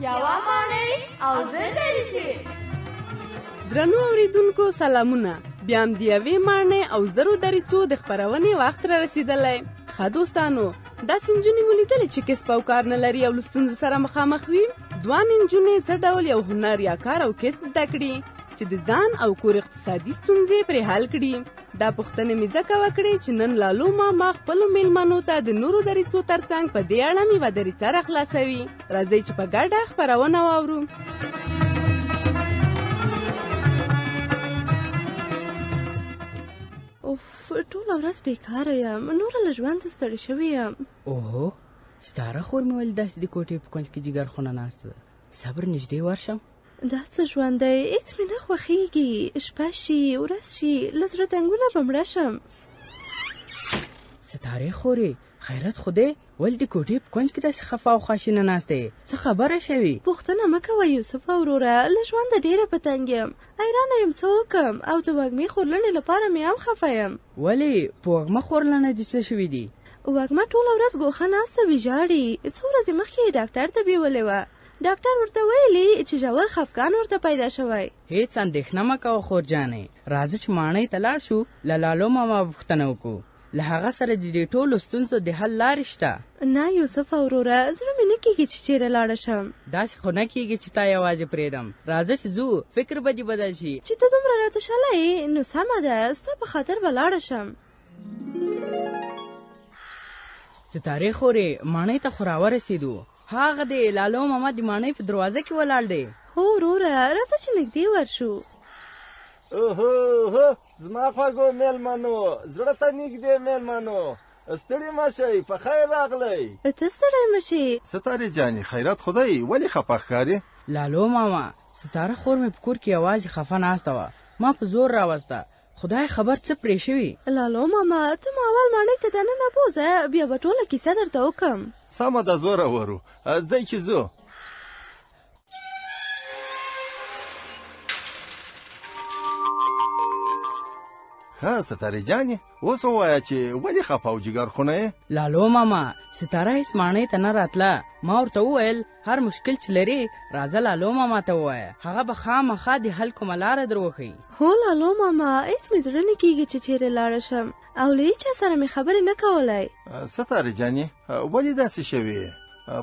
یوه ماڼۍ او زر دریڅې. درنو اوریدونکو سلامونه. بیا هم د یوې ماڼۍ او زرو دریڅو د خپرونې وخت را رسیدلی. ښه دوستانو، داسې نجونې مو لیدلې چې کسب او کار نه لري او له ستونزو سره مخامخ وي؟ ځوان نجونې څه ډول یو هنر یا کار او کسب زده کړي چې د ځان او کور اقتصادي ستونزې پرې حل کړي؟ دا پوښتنې مې ځکه وکړې چې نن لالو ماما خپلو میلمنو ته د نورو دریڅو ترڅنګ په دې اړه یوه دریڅه راخلاصوي. راځئ چې په ګډه خپرونه واورو. اوف، ټوله ورځ بیکاره یم، نوره له ژونده ستړې شوې یم. اوهو، ستاره خور مې ویل داسې د کوټې په کونج کې جګر خونه ناسته ده. صبر نږدې ورشم. دا څه ژوند دی؟ هېڅ مې نه خوښېږي. شپه شي، ورځ شي، له زړه تنګونه به مړه شم. ستارې خورې، خیرت خو دی؟ ولې د کوټې په کونج کې داسې خفه او خواشینه ناسته یې؟ څه خبره شوې؟ پوښتنه مه کوه یوسفه وروره، له ژونده ډېره په تنګ یم. حیرانه یم څه وکړم، او د وږمې خورلنې لپاره مې هم خفه یم. ولې په وږمه خورلنه دې څه شوي دي؟ وږمه ټوله ورځ ګوښه ناسته وي، ژاړي. څو ورځې مخکې یې ډاکټر ته بیولې وه. ډاکټر ورته ویلي چې ژور خفګان ورته پیدا شوی. هېڅ اندېښنه مه کوه خور جانې، راځه چې ماڼۍ ته لاړ شو، له لالو ماما پوښتنه وکړو. له هغه سره د دې ټولو ستونزو د حل لارې شته. نه یوسفه وروره، زړه مې نه کېږي چې چیرې لاړه شم. داسې خو نه کېږي چې تا یوازې پرېږدم. راځه چې ځو، فکر به دې بدل شي. چې ته دومره راته شلی یې، نو سمه ده، ستا په خاطر به لاړه شم. ستارې خورې، ماڼۍ ته خو راورسېدو. هغه د لالو ماما د ماڼۍ په دروازه کې ولاړ دی. هو وروره، راځه چې نږدې ورشو. اوهو، زما خوږو میلمنو، زړه ته نږدې میلمنو، ستړي مه شئ، په خیر راغلی. ته ستړی مه شې. ستارې جانې، خیرات خدای، ولې خفه ښکارې؟ لالو ماما، ستاره خور مې په کور کې یوازې خفه ناسته وه، ما په زور راوسته. خدای خبر څه پرې شوي. لالو ماما، ته ما اول ماڼۍ ته دننه بوځه، بیا به ټوله کیسه درته وکړم. سمه ده، زوره ورو، ځئ چې ځو. ها ستارې جانې، اوس ووایه چې ولې خفه او جګر خونه یې؟ لالو ماما، ستاره هېڅ ماڼۍ ته نه راتله. ما ورته وویل هر مشکل چې لرې راځه لالو ماما ته ووایه، هغه به خامخا د حل کومه لاره در وښیي. هو لالو ماما، هېڅ مې زړه نه کېږي چې چیرې لاړه شم، او له هېچا سره مې خبرې نه کولی. ستارې جانې، ولې داسې شوې؟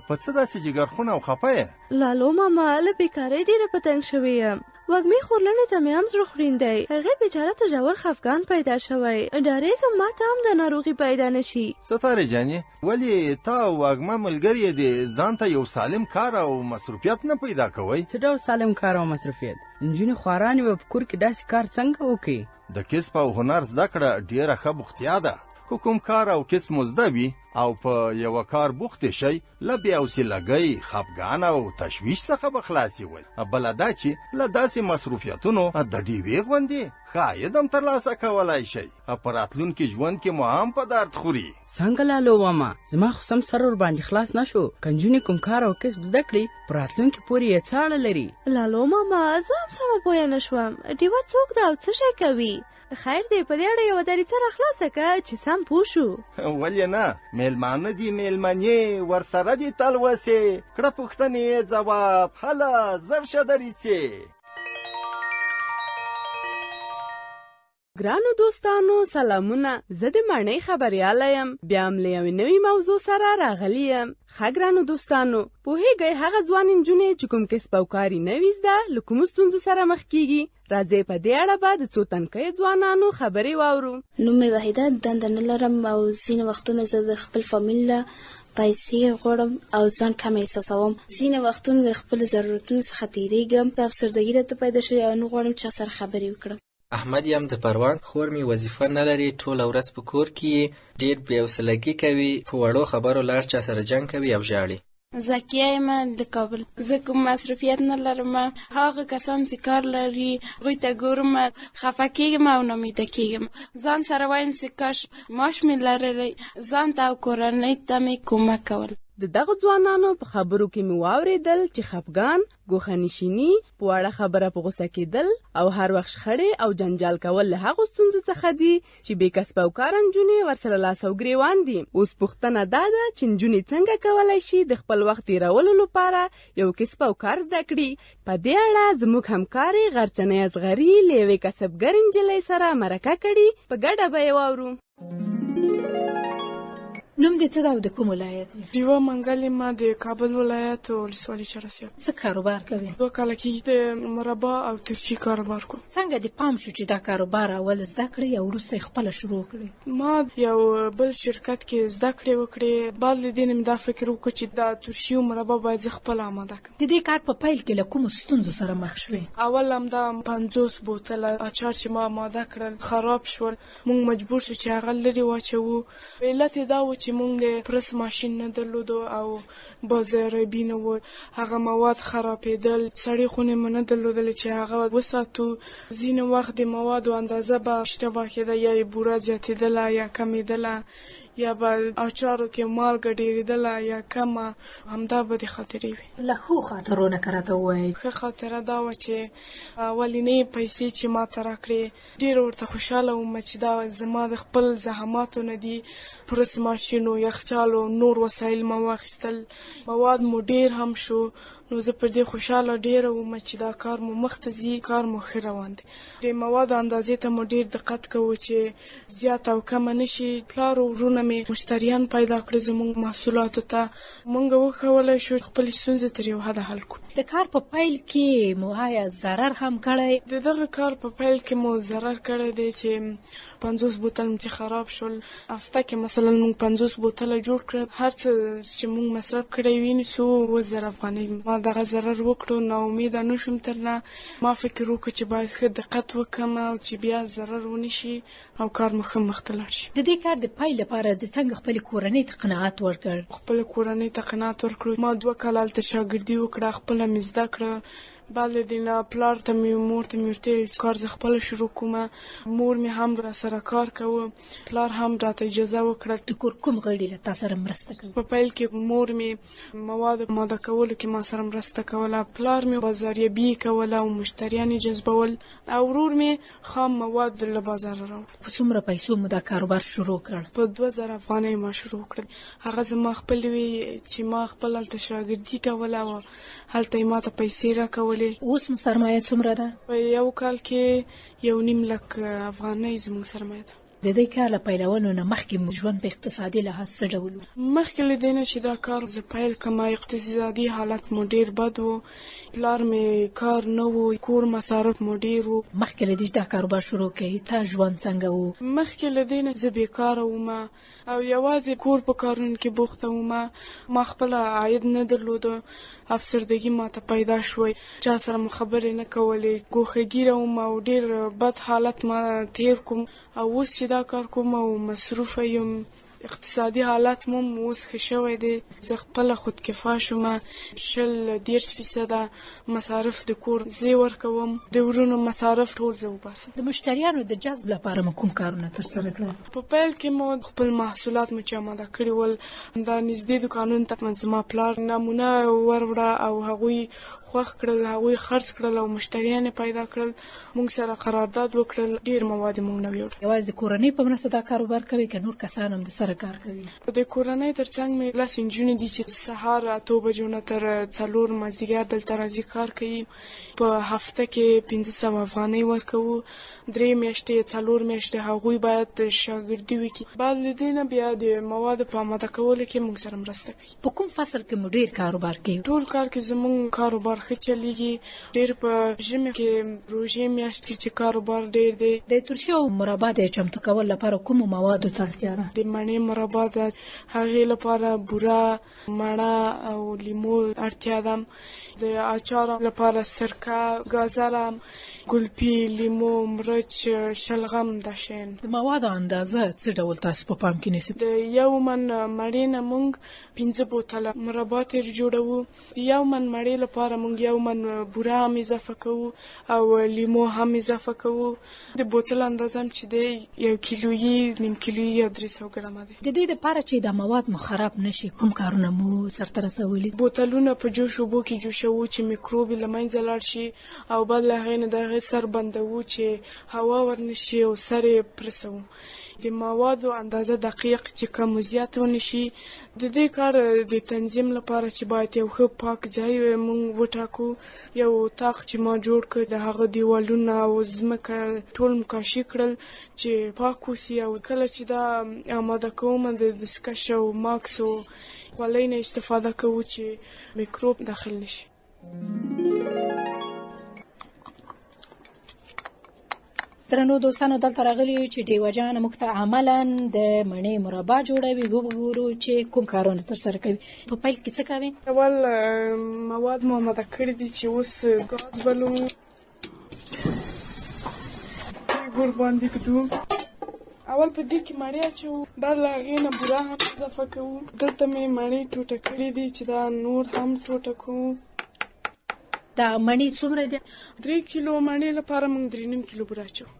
په څه داسې جګر خونه او خفه یې؟ لالو ماما، له بیکارۍ ډېره په تنګ شوې یم. وږمې خورلنې ته مې هم زړه خوړین دی. هغې بیچاره ته ژور خفګان پیدا شوی. ډارېږم ما ته هم د ناروغي پیدا نه شي. ستارې جانې، ولې تا او وږمه ملګرې دې ځان ته یو سالم کار او مصروفیت نه پیدا کوئ؟ څه ډول سالم کار او مصروفیت؟ نجونې خوارانې به په کور کې داسې کار څنګه وکړي؟ د کسب او هنر زده کړه ډېره ښه بوختیا ده. که کوم کار او کسب مو زده وي او په یوه کار بوختې شئ، له بې حوصلګۍ، خفګان او تشویش څخه به خلاصې وئ. بله دا چې له داسې مصروفیتونو د ډیوې غوندې ښه عاید هم ترلاسه کولی شئ. په راتلونکي ژوند کې مو هم په درد خوري. څنګه لالو ماما، زما خو سم سر ورباندې خلاص نه شو. که نجونې کوم کار او کسب زده کړي، په راتلونکي پورې یې څه اړه لري؟ لالو ماما، زه هم سمه پوه نه شوم. ډیوه څوک ده او څه شی کوي؟ خیر دی، په دې اړه یوه دریڅه راخلاصه که چې سم پوه شو. ولې نه، میلمانه دي، میلمنې ورسره دي تلوسې. کړه پوښتنې ځواب، هله زر شه دریڅې. ګرانو دوستانو سلامونه، زه د ماڼۍ خبریاله یم. بیا هم له یوې نوې موضوع سره راغلی یم. ښه ګرانو دوستانو، پوهېږئ هغه ځوان نجونې چې کوم کسب او کار یې نه وي زده، له کومو ستونزو سره مخ کېږي؟ راځئ په دې اړه به د څو تنکیو ځوانانو خبرې واورو. نوم مې وحیده، دنده نه لرم او ځینې وختونه زه د خپل فامیل له پیسې غواړم او ځان کم احساسوم. ځینې وختونه د خپلو ضرورتونو څخه تېرېږم. د افسردګي راته پیدا شوې او نه غواړم چا سره خبرې وکړم. احمد یم د پروان. خور مې وظیفه نه لري، ټوله ورځ په کور کې ډېر بې حوصلګي کوي، په وړو خبرو لاړ چا سره جنګ کوي او ژاړي. زکیه یم د کابل. زه کوم مصروفیت نه لرم. هغه کسان چې کار لري هغوی ته ګورم، خفه کېږم او ناامیده کېږم. ځان سره وایم چې کاش معاش مې لرلی، ځان ته او کورنۍ ته مې کمک کول. د دغه ځوانانو په خبرو کې مې واورېدل چې خفګان، ګوښه‌نشیني، په وړه خبره په غوسه کېدل او هر وخت شخړې او جنجال کول له هغو ستونزو څخه دي چې بې کسبه او کاره نجونې ورسره لاس او ګرېوان دي. اوس پوښتنه دا ده چې نجونې څنګه کولی شي د خپل وخت تېرولو لپاره یو کسب او کار زده کړي. په دې اړه زموږ همکارې غرڅنۍ اصغري له یوې کسبګرې نجلۍ سره مرکه کړې، په ګډه به یې واورو. نوم دې څه ده او د کوم ولایت یې؟ ډیوه منګل یم، د کابل ولایت ولسوالي چهارسیاب. څه کاروبار کوې؟ 2 کاله کېږي د مربا او ترشي کاروبار کوم. څنګه دې پام شو چې دا کاروبار اول زده کړې او وروسته یې خپله شروع کړې؟ ما یو بل شرکت کې زده کړې وکړې، بعد له دې نه مې دا فکر وکړ چې دا ترشي او مربا باید زه خپله اماده کړم. د دې کار په پیل کې له کومو ستونزو سره مخ شوې؟ اول همدا 50 بوتله اچار چې ما اماده کړل خراب شول، موږ مجبور شو چې هغه لرې واچوو. علت یې دا و چې موږ د ماشین نه درلودو او بازاربي نه و، هغه مواد خرابېدل، سړې خونې مو نه درلودلې چې هغه وساتو. ځینې وخت د موادو اندازه به اشتباه کېده، یا یې بوره زیاتېدله یا کمېدله، یا به اچارو کې مالګه ډېرېدله یا کمه. همدا به د خاطرې وي. له ښو خاطرو نه که راته ووایې. ښه خاطره دا وه چې اولینې پیسې چې ما ته راکړې ډېره ورته خوشحاله وم چې دا زما د خپل زحماتو نه دي. پرس ماشین و یخچال و نور وسایل ما واخیستل، مواد مو ډېر هم شو، نو زه پر دې خوشحاله ډېره وم چې دا کار مو مخته ځي، کار مو ښه روان دی. د موادو اندازې ته مو ډېر دقت کوو چې زیات او کمه نشي. پلار او ورونه مې مشتریان پیدا کړي زموږ محصولاتو ته، موږ وکولی شو خپلې ستونزې تر یو حده حل کړو. د کار په پیل کې مو آیا ضرر هم کړی؟ د دغه کار په پیل کې مو ضرر کړی دی چې 50 بوتل چې خراب شول. هفته کې مثلا موږ 50 بوتله جوړ کړل، هر څه چې موږ مصرف کړی وي نو 2,000 افغانۍ. ما دغه ضرر وکړو، نا امیده نه شوم ترنه. ما فکر وکړ چې باید ښه دقت وکړم او چې بیا ضرر ونه شي او کار مو ښه مخته لاړ شي. د دې کار د پیل لپاره د څنګه خپلې کورنۍ ته قناعت ورکړ؟ خپله کورنۍ ته قناعت ورکړو. ما 2 کاله هلته شاګردي وکړه، خپله مې زده کړه. بعد له دې نه پلار ته مې مور ته مې ورته ویل چې کار زه خپله شروع کوم. مور مې هم را سره کار کوه، پلار هم راته اجازه وکړه. د کور کوم غړي له تا سره مرسته کوي؟ په پیل کې مور مې مواد اماده کولو کې ما سره مرسته کوله، پلار مې بازاریابي کوله او مشتریان یې جذبول، او ورور مې خام مواد له بازار راوړل. په څومره پیسو مو دا کاروبار شروع کړ؟ په 2,000 افغانۍ ما شروع کړل. هغه زما خپل وی چې ما خپل هلته شاګردي کوله او هلته یې ما ته پیسې راکولې. اوس مو سرمایه څومره ده؟ په یو کال کې 1.5 لک افغانۍ زموږ سرمایه ده. د دې کار له پیلولو نه مخکې مو ژوند په اقتصادي لحاظ څه ډول و؟ مخکې له دې نه چې دا کار زه پیل کړم، اقتصادي حالت مو ډېر بد و، پلار مې کار نه و، کور مصارف مو ډېر و. مخکې له دې چې دا کاروبار شروع کړې تا ژوند څنګه و؟ مخکې له دې نه زه بېکاره وم او یوازې کور په کارونو کې بوخته وم. ما خپله عاید نه درلوده، افسردګي ما ته پیدا شوی، چا سره مو خبرې نه کولې، ګوښه‌ګیره وم او ډېر بد حالت ما تیر کوم. او اوس چې دا کار کوم او مصروفه یم، اقتصادي حالت مو اوس ښه شوی دی. زه خپله خودکفا شوم، 20-30% مصارف د کور زه ورکوم، د ورونو مصارف ټول زه وباسم. د مشتریانو د جذب لپاره مو کوم کارونه ترسره کړل؟ په پیل کې مو خپل محصولات مو چې اماده کړي ول، دا نږدې دوکانونو ته زما پلار نمونه وروړه او هغوی خوښ کړل، هغوی خرڅ کړل او مشتریان پیدا کړل. موږ سره قرارداد وکړل، ډېر مواد موږ نه ویوړ. یوازې د کورنۍ په مرسته دا کاروبار کوي که نور کسان هم د سره کار کوي؟ د کورنۍ ترڅنګ مې 10 نجونې دي چې سهار 8 بجو نه تر 4 مازدیګر دلته راځي کار کوي. په هفته کې 500 افغانۍ ورکوو. 3 میاشتې 4 میاشتې هغوی باید شاګردي وکړي. بعد له دې نه بیا د موادو په اماده کولو کې موږ سره مرسته کوي. په کوم فصل کې مو ډېر کاروبار کوي؟ ټول کال کې زموږ کاروبار ښه چلیږي. ډېر په ژمي کې روژې میاشت کې چې کاروبار ډېر دی. د ترشي او مربا د چمتو کولو لپاره کومو موادو ته اړتیا ده؟ د مڼې مربا د هغې لپاره بوره، مڼه او لیمو اړتیا ده. د اچار لپاره سرکه، ګازره، ګلپي، لیمو، مرچ، شلغم، دا شیان. د موادو اندازه څه ډول تاسو په پام کې نیسئ؟ د 1 من مڼې نه موږ 15 بوتله مربا تر جوړوو. د 1 من مڼې لپاره موږ 1 من بوره هم اضافه کوو او لیمو هم اضافه کوو. د بوتل اندازه چې دی 1 کیلویي، 1.5 کیلویي یا 300 ګرامه دی. د دې لپاره چې دا مواد مو خراب نشي کوم کارونه مو سرته رسولي؟ بوتلونه په جوش اوبو کې جوشوو چې میکروب له منځه لاړ شي او بعد له هغې نه د هغې سر بندوو چې هوا ورنشي او سر یې پرسوو. د موادو اندازه دقیق چې کم و زیات ونشي. د دې کار د تنظیم لپاره چې باید یو ښه پاک ځای موږ وټاکو. یو اطاق چې ما جوړ کړ د هغه دیوالونه او ځمکه ټول مکاشي کړل چې پاک وسي او کله چې دا آماده کوم د دستکش او ماکس او خولۍ نه استفاده کوو چې میکروب داخل نشي. درنو دوستانو دلته راغلي یو چې ډیوه جان موږ ته عملاً د مڼې مربا جوړوي. وګورو چې کوم کارونه ترسره کوي. په پیل کې څه کوي؟ اول مواد مو آماده کړي دي چې اوس ګاز بلو ګور باندې کدو. اول په دې کې مڼې اچوو، بعد له هغې نه بوره هم اضافه کوو. دلته مې مڼې ټوټه کړي دي چې دا نور هم ټوټه کوو. دا مڼې څومره دي؟ 3 کیلو مڼې لپاره موږ 3.5 کیلو بوره اچوو.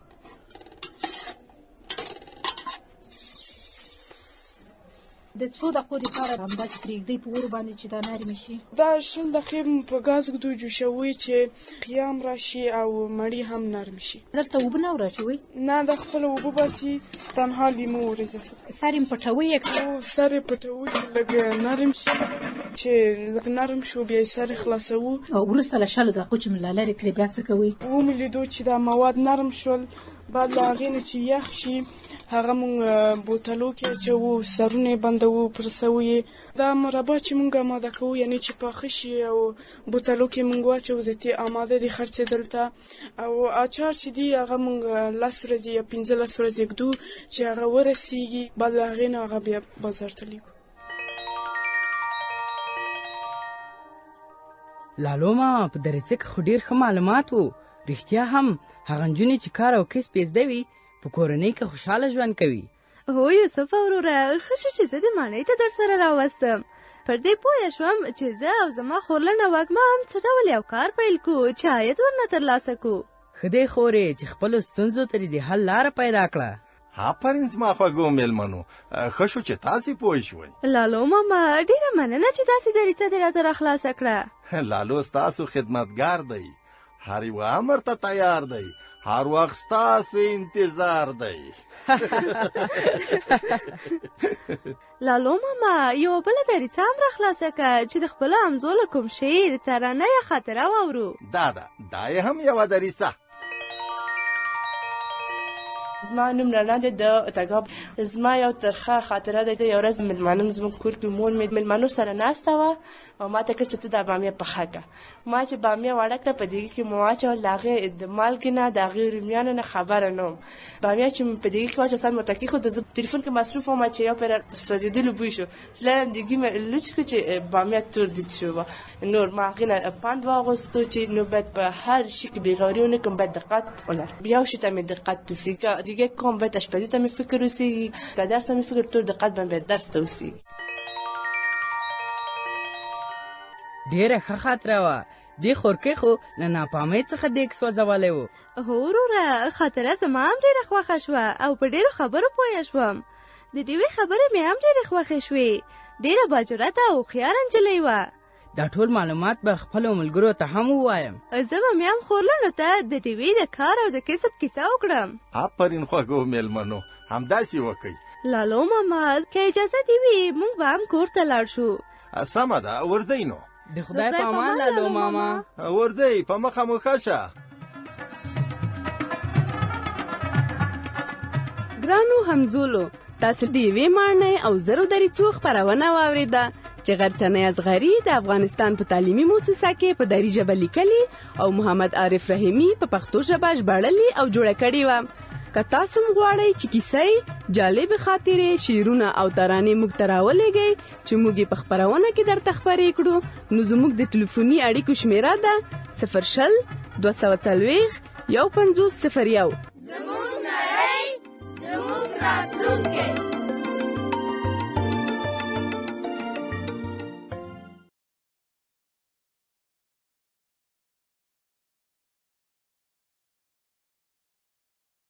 د څو دقیقو لپاره همداسې پرېږدئ په اور باندې چې دا نرمې شي؟ دا 10 دقیقې په ګاز ږدو جوشوي چې قیام راشي او مڼې هم نرم شي. دلته اوبه نه وراچوئ؟ نه، د خپله اوبه باسي، تنها لیمو ور اضافه. سر یې پټوئ؟ سر یې پټوو چې لږ نرم شي. چې لږ نرم شو بیا یې سر خلاصوو. او وروسته له 20 دقیقو چې ملا لرې کړې بیا څه کوئ؟ ومې لیدو چې دا مواد نرم شول. بعد له هغې نه چې یخ شي هغه مونږ بوتلو کې اچوو، سرونه یې بندوو، پرسوو یې. دا مربا چې مونږ آماده کوو یعنې چې پاخه شي او بوتلو کې مونږ واچوو ځکه آماده دي خرڅېدل ته. او اچار چې دی هغه مونږ 10 ورځې یا 15 ورځې ږدو چې هغه ورسیږي. بعد له هغې نه هغه بیا بازار ته لیږو. لالوما په درڅک خو ډیر ښه معلومات وو. رښتیا هم هغه نجونې چې کار او کسب یې زده وي په کورنۍ کې خوشحاله ژوند کوي. هو یوسف وروره، ښه شو چې زه د ماڼۍ ته در سره راوستم. پر دې پوه شوم چې زه او زما خورلنه وږمه هم څه ډول یو کار پیل کړو چې عاید ورنه ترلاسه کړو. ښه دی خورې چې خپلو ستونزو ته د حل لاره پیدا کړه. آفرین زما خوږو مېلمنو، ښه شو چې تاسې پوه شوئ. لالو ماما ډېره مننه چې داسې دریڅه دې راته راخلاصه کړه. لالو ستاسو خدمتګار دی، هر یو امر ته تیار دی، هر وخت ستاسو انتظار دی. لالو ماما یو بله دریڅه هم راخلاصه کړه چې د خپلو همزو له کوم شعر، ترانه یا خاطره واورو. دا یې هم یوه دریڅه. زما نوم رڼا دی د اتګاب. زما یو ترخه خاطره ده. یو ورځ مېلمانه زموږ کور کې مور مې مېلمانو سره ناسته وه او ما ته کړه چې ته دا بامیه پخه کړه. ما چې بامیه وړه کړه په دیګي کې مو واچول، د هغې د مالګې نه د هغې رومیانو نه خبره نه وم. بامیه چې مې په دیګي کې واچول سر مې ورته کېښود، زه تلیفون کې مصروف وم چې یو پېره سوځېدلو بوی شو. چې لاړم دیګي مې لوچ کړو چې بامیه تور دید شو. نور ما هغې نه پند واغوستو چې نو باید په هر شي کې بېغوري ونه کړم، باید دقت ولرم. یو شي ته مې دقت وسي دیگه کوم باید اشپزی ته می فکر وسیږي، که درس ته می فکر تور دقت باید درس ته وسیږي. ډیره ښه خاطره وه. دې خورکۍ خو له ناپامۍ څخه دیګ سوځولی و. هو وروره، خاطره زما هم ډېره خوښه شوه او په ډېرو خبرو پوه شوم. د ډېوې خبرې مې هم ډېرې خوښې شوې. ډېره باجرته او هوښیاره نجلۍ وه. دا ټول معلومات به خپلو ملګرو ته هم ووایم. زه به مې هم خورلنو ته د ډېوې د کار او د کسب کیسه وکړم. آفرین خوږو مېلمنو، همداسې وکئ. لالو ماما که اجازه دې وي موږ به هم کور ته لاړ شو. سمه ده، ورځئ نو. د خدای په امان لالو ماما. ورځئ، په مخه مو ښه شه. ګرانو همزولو، تاسو د یوې ماڼۍ او زرو دریڅو خپرونه واورېده چې غرڅنۍ اصغري د افغانستان په تعلیمي مؤسسه کې په دري ژبه لیکلي او محمد عارف رحیمي په پښتو ژبه ژباړلې او جوړه کړې وه. که تاسو هم غواړئ چې کیسې، جالبې خاطرې، شعرونه او ترانې موږ ته راولېږئ چې موږ یې په خپرونه کې درته خپرې کړو، نو زموږ د ټلیفوني اړیکو شمیره ده 0 240 1501. زموږ نړۍ زموږ راتلونکی.